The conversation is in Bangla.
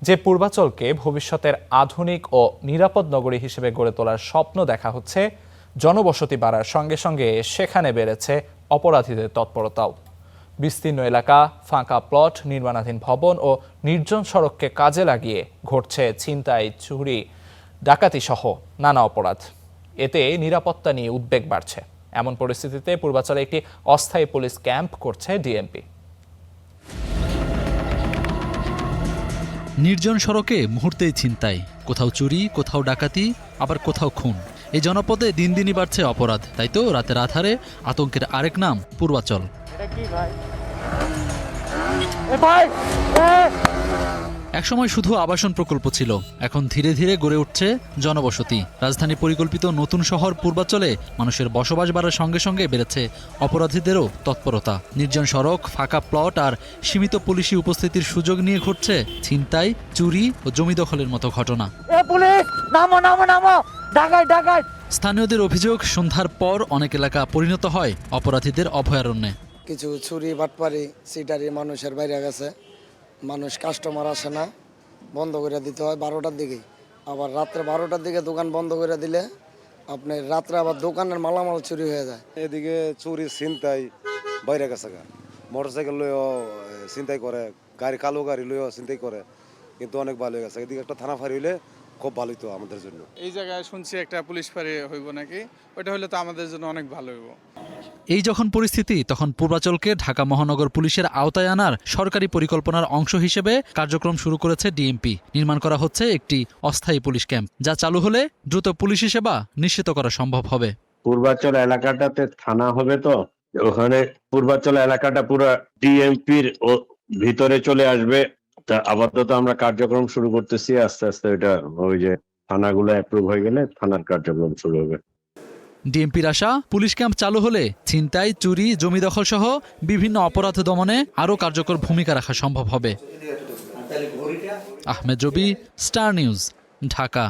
যে পূর্বাচলকে ভবিষ্যতের আধুনিক ও নিরাপদ নগরী হিসেবে গড়ে তোলার স্বপ্ন দেখা হচ্ছে, জনবসতি বাড়ার সঙ্গে সঙ্গে সেখানে বেড়েছে অপরাধীদের তৎপরতাও। বিস্তীর্ণ এলাকা, ফাঁকা প্লট, নির্মাণাধীন ভবন ও নির্জন সড়ককে কাজে লাগিয়ে ঘটছে ছিনতাই, চুরি, ডাকাতি সহ নানা অপরাধ। এতে নিরাপত্তা নিয়ে উদ্বেগ বাড়ছে। এমন পরিস্থিতিতে পূর্বাচলে একটি অস্থায়ী পুলিশ ক্যাম্প করছে ডিএমপি। নির্জন সড়কে মুহূর্তেই ছিনতাই, কোথাও চুরি, কোথাও ডাকাতি, আবার কোথাও খুন। এই জনপদে দিন দিনই বাড়ছে অপরাধ। তাই তো রাতের আধারে আতঙ্কের আরেক নাম পূর্বাচল। একসময় শুধু আবাসন প্রকল্প ছিল, এখন ধীরে ধীরে গড়ে উঠছে জনবসতি। রাজধানী পরিকল্পিত নতুন শহর পূর্বাচলে মানুষের বসবাস বাড়ার সঙ্গে সঙ্গে বেড়েছে অপরাধীদেরও তৎপরতা। নির্জন সড়ক, ফাঁকা প্লট আর সীমিত পুলিশি উপস্থিতির সুযোগ নিয়ে ঘটছে ছিনতাই, চুরি ও জমি দখলের মতো ঘটনা। স্থানীয়দের অভিযোগ, সন্ধ্যার পর অনেক এলাকা পরিণত হয় অপরাধীদের অভয়ারণ্যে। কিছু চুরি, বাটপারি, সিটারি মানুষের বাইরে গেছে। মানুষ কাস্টমার আসে না, বন্ধ করে দিতে হয় 12টার দিকে। আবার রাত্রে 12টার দিকে দোকান বন্ধ করে দিলে আপনি রাত্রে আবার দোকানের মালামাল চুরি হয়ে যায়। এদিকে চুরি, ছিনতাই বাইরে গেছে। মোটরসাইকেল লইও ছিনতাই করে, গাড়ি, কালো গাড়ি লইও ছিনতাই করে, কিন্তু অনেক ভালো হয়ে গেছে। এদিকে একটা থানা ফাঁড়ি হইলে খুব ভালোই তো আমাদের জন্য। এই জায়গায় শুনছি একটা পুলিশ ফাঁড়ি হইব নাকি, ওটা হলে তো আমাদের জন্য অনেক ভালো হইব। এই যখন পরিস্থিতি, তখন পূর্বাচলকে ঢাকা মহানগর পুলিশের আওতায় আনার সরকারি পরিকল্পনার অংশ হিসেবে কার্যক্রম শুরু করেছে ডিএমপি। নির্মাণ করা হচ্ছে একটি অস্থায়ী পুলিশ ক্যাম্প, যা চালু হলে দ্রুত পুলিশি সেবা নিশ্চিত করা সম্ভব হবে। পূর্বাচল এলাকাটাতে থানা হবে, তো ওখানে পূর্বাচল এলাকাটা পুরো ডিএমপির ভিতরে চলে আসবে। তা আপাতত আমরা কার্যক্রম শুরু করতেছি, আস্তে আস্তে ওইটা ওই যে থানাগুলো অ্যাপ্রুভ হয়ে গেলে থানার কার্যক্রম শুরু হবে। ডিএমপির আশা, পুলিশ ক্যাম্প চালু হলে ছিনতাই, চুরি, জমি দখল সহ বিভিন্ন অপরাধ দমনে আরও কার্যকর ভূমিকা রাখা সম্ভব হবে। আহমেদ রবি, স্টার নিউজ, ঢাকা।